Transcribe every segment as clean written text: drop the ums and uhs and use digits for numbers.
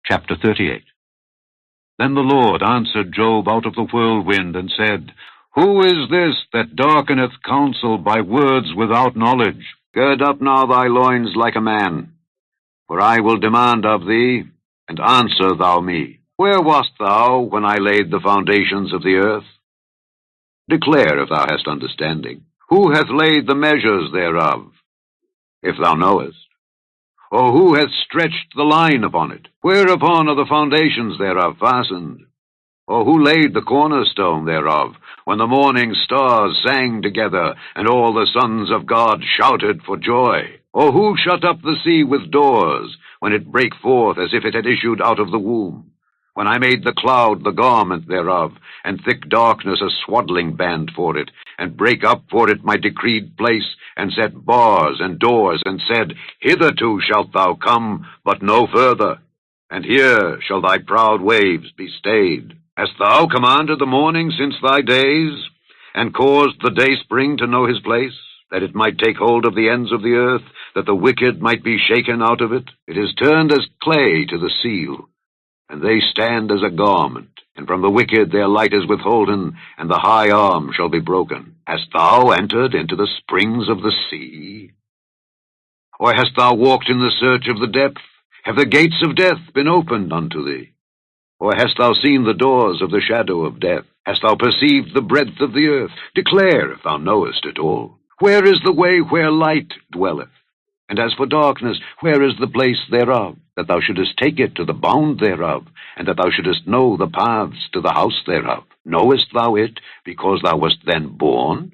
Chapter 38. Then the Lord answered Job out of the whirlwind, and said, Who is this that darkeneth counsel by words without knowledge? Gird up now thy loins like a man, for I will demand of thee, and answer thou me. Where wast thou when I laid the foundations of the earth? Declare if thou hast understanding. Who hath laid the measures thereof, if thou knowest? Or who hath stretched the line upon it? Whereupon are the foundations thereof fastened? Or who laid the cornerstone thereof, when the morning stars sang together, and all the sons of God shouted for joy? Or who shut up the sea with doors, when it brake forth as if it had issued out of the womb? When I made the cloud the garment thereof, and thick darkness a swaddling band for it, and brake up for it my decreed place, and set bars and doors, and said, Hitherto shalt thou come, but no further, and here shall thy proud waves be stayed. Hast thou commanded the morning since thy days, and caused the dayspring to know his place, that it might take hold of the ends of the earth, that the wicked might be shaken out of it? It is turned as clay to the seal, and they stand as a garment, and from the wicked their light is withholden, and the high arm shall be broken. Hast thou entered into the springs of the sea? Or hast thou walked in the search of the depth? Have the gates of death been opened unto thee? Or hast thou seen the doors of the shadow of death? Hast thou perceived the breadth of the earth? Declare if thou knowest it all. Where is the way where light dwelleth? And as for darkness, where is the place thereof, that thou shouldest take it to the bound thereof, and that thou shouldest know the paths to the house thereof? Knowest thou it, because thou wast then born?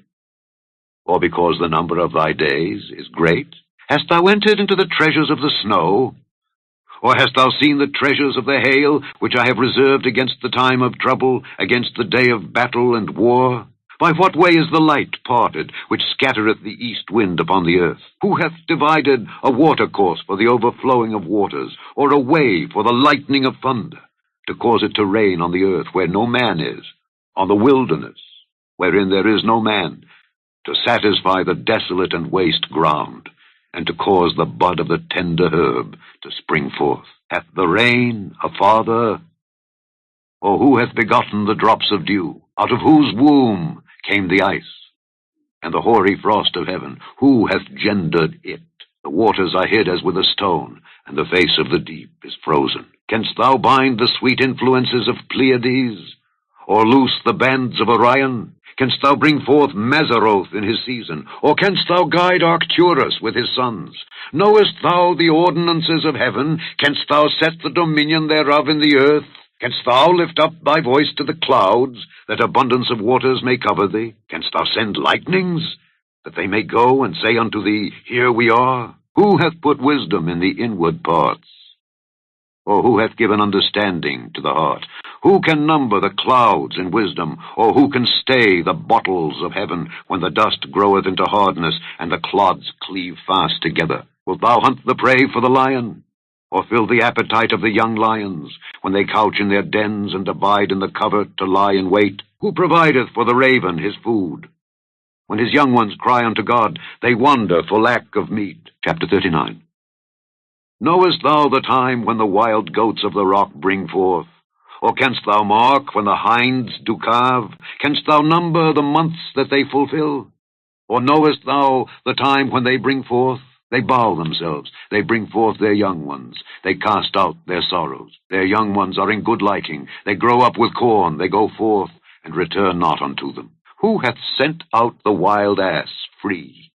Or because the number of thy days is great? Hast thou entered into the treasures of the snow? Or hast thou seen the treasures of the hail, which I have reserved against the time of trouble, against the day of battle and war? By what way is the light parted, which scattereth the east wind upon the earth? Who hath divided a watercourse for the overflowing of waters, or a way for the lightning of thunder, to cause it to rain on the earth where no man is, on the wilderness, wherein there is no man, to satisfy the desolate and waste ground, and to cause the bud of the tender herb to spring forth? Hath the rain a father? Or who hath begotten the drops of dew, out of whose womb came the ice, and the hoary frost of heaven? Who hath gendered it? The waters are hid as with a stone, and the face of the deep is frozen. Canst thou bind the sweet influences of Pleiades, or loose the bands of Orion? Canst thou bring forth Mazzaroth in his season, or canst thou guide Arcturus with his sons? Knowest thou the ordinances of heaven? Canst thou set the dominion thereof in the earth? Canst thou lift up thy voice to the clouds, that abundance of waters may cover thee? Canst thou send lightnings, that they may go and say unto thee, Here we are? Who hath put wisdom in the inward parts? Or who hath given understanding to the heart? Who can number the clouds in wisdom? Or who can stay the bottles of heaven, when the dust groweth into hardness, and the clods cleave fast together? Wilt thou hunt the prey for the lion? Or fill the appetite of the young lions, when they couch in their dens and abide in the covert to lie in wait? Who provideth for the raven his food? When his young ones cry unto God, they wander for lack of meat. Chapter 39. Knowest thou the time when the wild goats of the rock bring forth? Or canst thou mark when the hinds do calve? Canst thou number the months that they fulfill? Or knowest thou the time when they bring forth? They bow themselves, they bring forth their young ones, they cast out their sorrows. Their young ones are in good liking, they grow up with corn, they go forth, and return not unto them. Who hath sent out the wild ass free?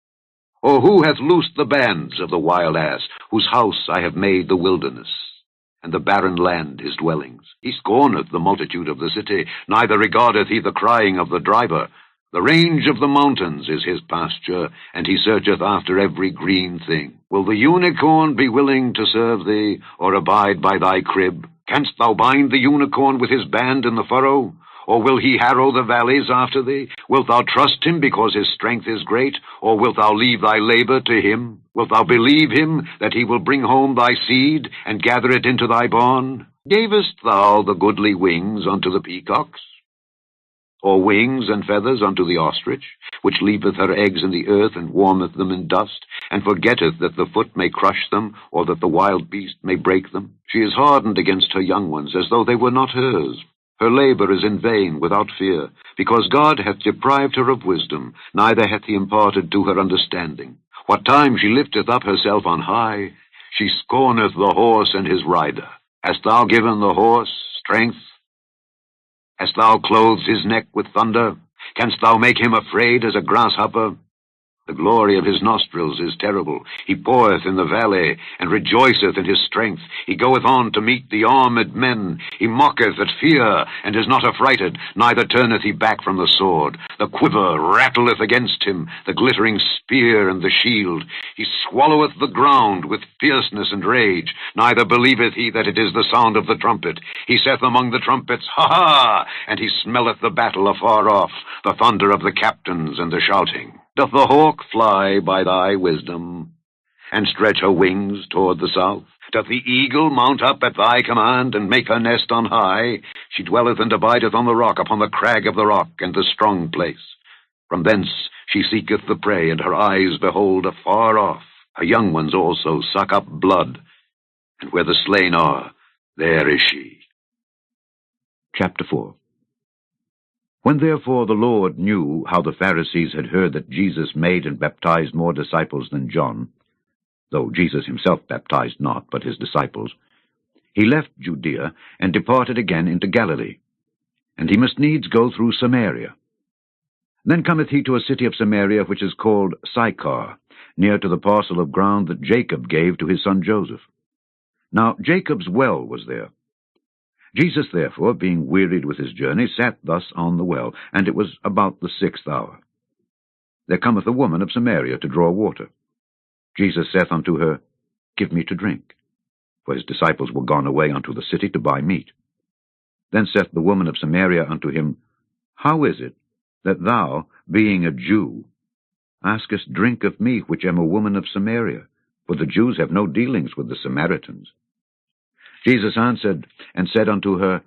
Or who hath loosed the bands of the wild ass, whose house I have made the wilderness, and the barren land his dwellings? He scorneth the multitude of the city, neither regardeth he the crying of the driver. The range of the mountains is his pasture, and he searcheth after every green thing. Will the unicorn be willing to serve thee, or abide by thy crib? Canst thou bind the unicorn with his band in the furrow? Or will he harrow the valleys after thee? Wilt thou trust him because his strength is great? Or wilt thou leave thy labor to him? Wilt thou believe him that he will bring home thy seed, and gather it into thy barn? Gavest thou the goodly wings unto the peacocks? Or wings and feathers unto the ostrich, which leaveth her eggs in the earth, and warmeth them in dust, and forgetteth that the foot may crush them, or that the wild beast may break them? She is hardened against her young ones, as though they were not hers. Her labor is in vain without fear, because God hath deprived her of wisdom, neither hath he imparted to her understanding. What time she lifteth up herself on high, she scorneth the horse and his rider. Hast thou given the horse strength? Hast thou clothed his neck with thunder? Canst thou make him afraid as a grasshopper? The glory of his nostrils is terrible. He poureth in the valley, and rejoiceth in his strength. He goeth on to meet the armed men. He mocketh at fear, and is not affrighted, neither turneth he back from the sword. The quiver rattleth against him, the glittering spear and the shield. He swalloweth the ground with fierceness and rage, neither believeth he that it is the sound of the trumpet. He saith among the trumpets, Ha ha! And he smelleth the battle afar off, the thunder of the captains and the shouting. Doth the hawk fly by thy wisdom, and stretch her wings toward the south? Doth the eagle mount up at thy command, and make her nest on high? She dwelleth and abideth on the rock, upon the crag of the rock, and the strong place. From thence she seeketh the prey, and her eyes behold afar off. Her young ones also suck up blood, and where the slain are, there is she. Chapter 4. When therefore the Lord knew how the Pharisees had heard that Jesus made and baptized more disciples than John, though Jesus himself baptized not, but his disciples, he left Judea and departed again into Galilee, and he must needs go through Samaria. Then cometh he to a city of Samaria which is called Sychar, near to the parcel of ground that Jacob gave to his son Joseph. Now Jacob's well was there. Jesus, therefore, being wearied with his journey, sat thus on the well, and it was about the 6th hour. There cometh a woman of Samaria to draw water. Jesus saith unto her, Give me to drink. For his disciples were gone away unto the city to buy meat. Then saith the woman of Samaria unto him, How is it that thou, being a Jew, askest drink of me, which am a woman of Samaria? For the Jews have no dealings with the Samaritans. Jesus answered and said unto her,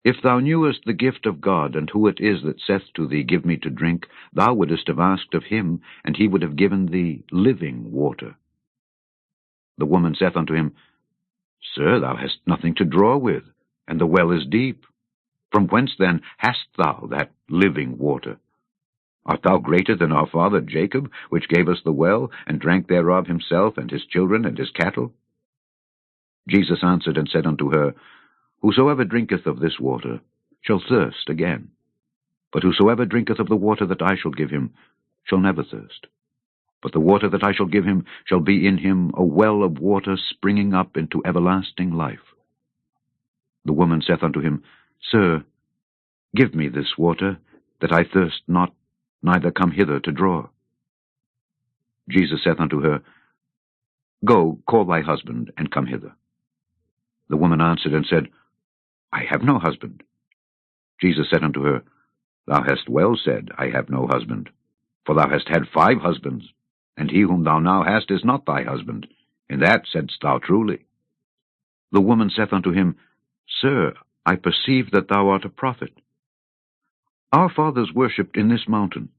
If thou knewest the gift of God, and who it is that saith to thee, Give me to drink, thou wouldest have asked of him, and he would have given thee living water. The woman saith unto him, Sir, thou hast nothing to draw with, and the well is deep. From whence then hast thou that living water? Art thou greater than our father Jacob, which gave us the well, and drank thereof himself, and his children, and his cattle? Jesus answered and said unto her, Whosoever drinketh of this water shall thirst again. But whosoever drinketh of the water that I shall give him shall never thirst. But the water that I shall give him shall be in him a well of water springing up into everlasting life. The woman saith unto him, Sir, give me this water, that I thirst not, neither come hither to draw. Jesus saith unto her, Go, call thy husband, and come hither. The woman answered and said, I have no husband. Jesus said unto her, Thou hast well said, I have no husband. For thou hast had 5 husbands, and he whom thou now hast is not thy husband. In that saidst thou truly. The woman saith unto him, Sir, I perceive that thou art a prophet. Our fathers worshipped in this mountain,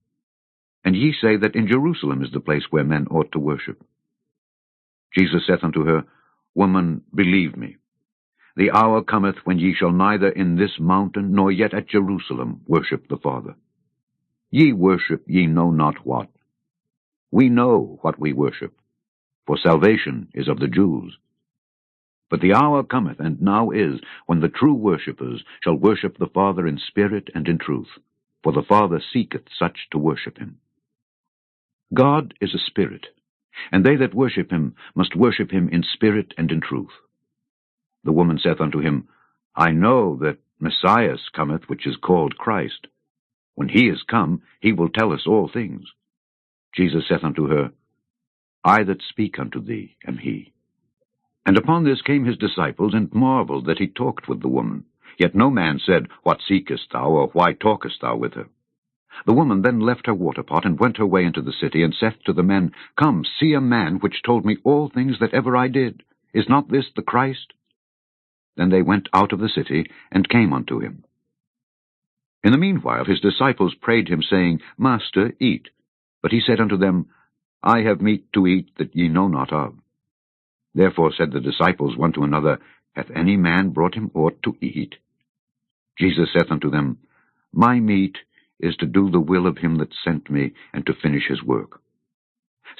and ye say that in Jerusalem is the place where men ought to worship. Jesus saith unto her, Woman, believe me, the hour cometh when ye shall neither in this mountain nor yet at Jerusalem worship the Father. Ye worship ye know not what. We know what we worship, for salvation is of the Jews. But the hour cometh, and now is, when the true worshippers shall worship the Father in spirit and in truth, for the Father seeketh such to worship him. God is a spirit, and they that worship him must worship him in spirit and in truth. The woman saith unto him, I know that Messiah cometh, which is called Christ. When he is come, he will tell us all things. Jesus saith unto her, I that speak unto thee am he. And upon this came his disciples, and marveled that he talked with the woman. Yet no man said, What seekest thou, or why talkest thou with her? The woman then left her waterpot, and went her way into the city, and saith to the men, Come, see a man which told me all things that ever I did. Is not this the Christ? Then they went out of the city, and came unto him. In the meanwhile his disciples prayed him, saying, Master, eat. But he said unto them, I have meat to eat that ye know not of. Therefore said the disciples one to another, Hath any man brought him aught to eat? Jesus saith unto them, My meat is to do the will of him that sent me, and to finish his work.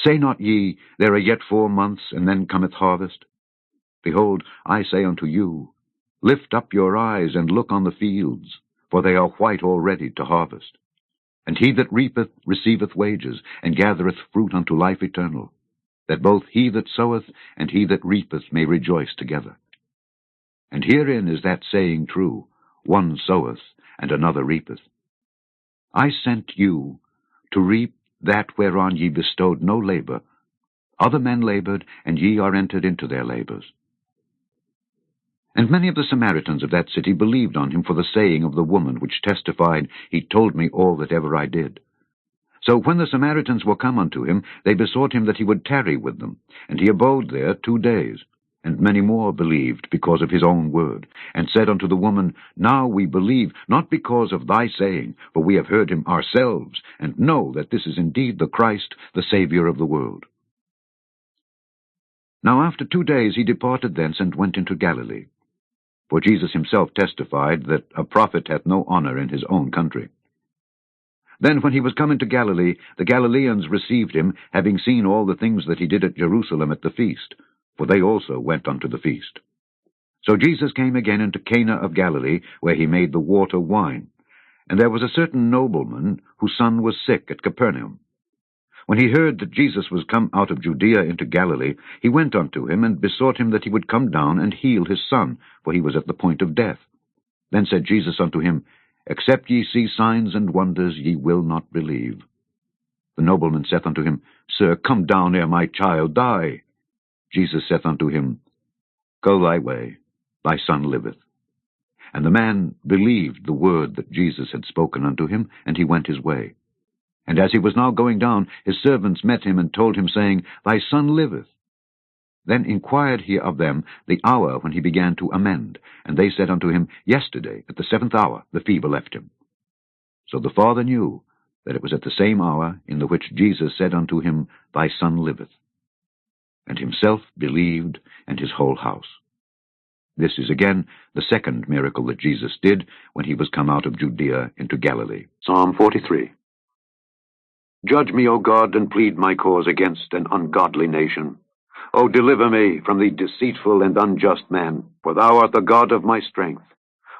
Say not ye, There are yet 4 months, and then cometh harvest? Behold, I say unto you, Lift up your eyes, and look on the fields, for they are white already to harvest. And he that reapeth receiveth wages, and gathereth fruit unto life eternal, that both he that soweth and he that reapeth may rejoice together. And herein is that saying true, One soweth, and another reapeth. I sent you to reap that whereon ye bestowed no labor. Other men labored, and ye are entered into their labors. And many of the Samaritans of that city believed on him for the saying of the woman, which testified, He told me all that ever I did. So when the Samaritans were come unto him, they besought him that he would tarry with them. And he abode there 2 days. And many more believed because of his own word, and said unto the woman, Now we believe, not because of thy saying, for we have heard him ourselves, and know that this is indeed the Christ, the Saviour of the world. Now after 2 days he departed thence, and went into Galilee. For Jesus himself testified that a prophet hath no honor in his own country. Then when he was come into Galilee, the Galileans received him, having seen all the things that he did at Jerusalem at the feast, for they also went unto the feast. So Jesus came again into Cana of Galilee, where he made the water wine. And there was a certain nobleman, whose son was sick at Capernaum. When he heard that Jesus was come out of Judea into Galilee, he went unto him, and besought him that he would come down and heal his son, for he was at the point of death. Then said Jesus unto him, Except ye see signs and wonders, ye will not believe. The nobleman saith unto him, Sir, come down ere my child die. Jesus saith unto him, Go thy way, thy son liveth. And the man believed the word that Jesus had spoken unto him, and he went his way. And as he was now going down, his servants met him, and told him, saying, Thy son liveth. Then inquired he of them the hour when he began to amend. And they said unto him, Yesterday, at the 7th hour, the fever left him. So the father knew that it was at the same hour in the which Jesus said unto him, Thy son liveth. And himself believed, and his whole house. This is again the second miracle that Jesus did when he was come out of Judea into Galilee. Psalm 43. Judge me, O God, and plead my cause against an ungodly nation. O deliver me from the deceitful and unjust man, for thou art the God of my strength.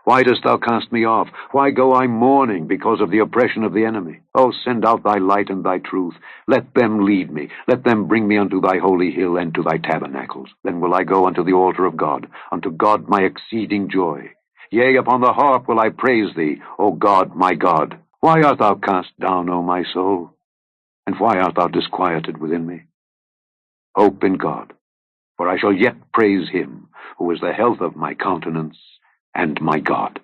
Why dost thou cast me off? Why go I mourning because of the oppression of the enemy? O send out thy light and thy truth. Let them lead me. Let them bring me unto thy holy hill and to thy tabernacles. Then will I go unto the altar of God, unto God my exceeding joy. Yea, upon the harp will I praise thee, O God, my God. Why art thou cast down, O my soul? And why art thou disquieted within me? Hope in God, for I shall yet praise him, who is the health of my countenance and my God.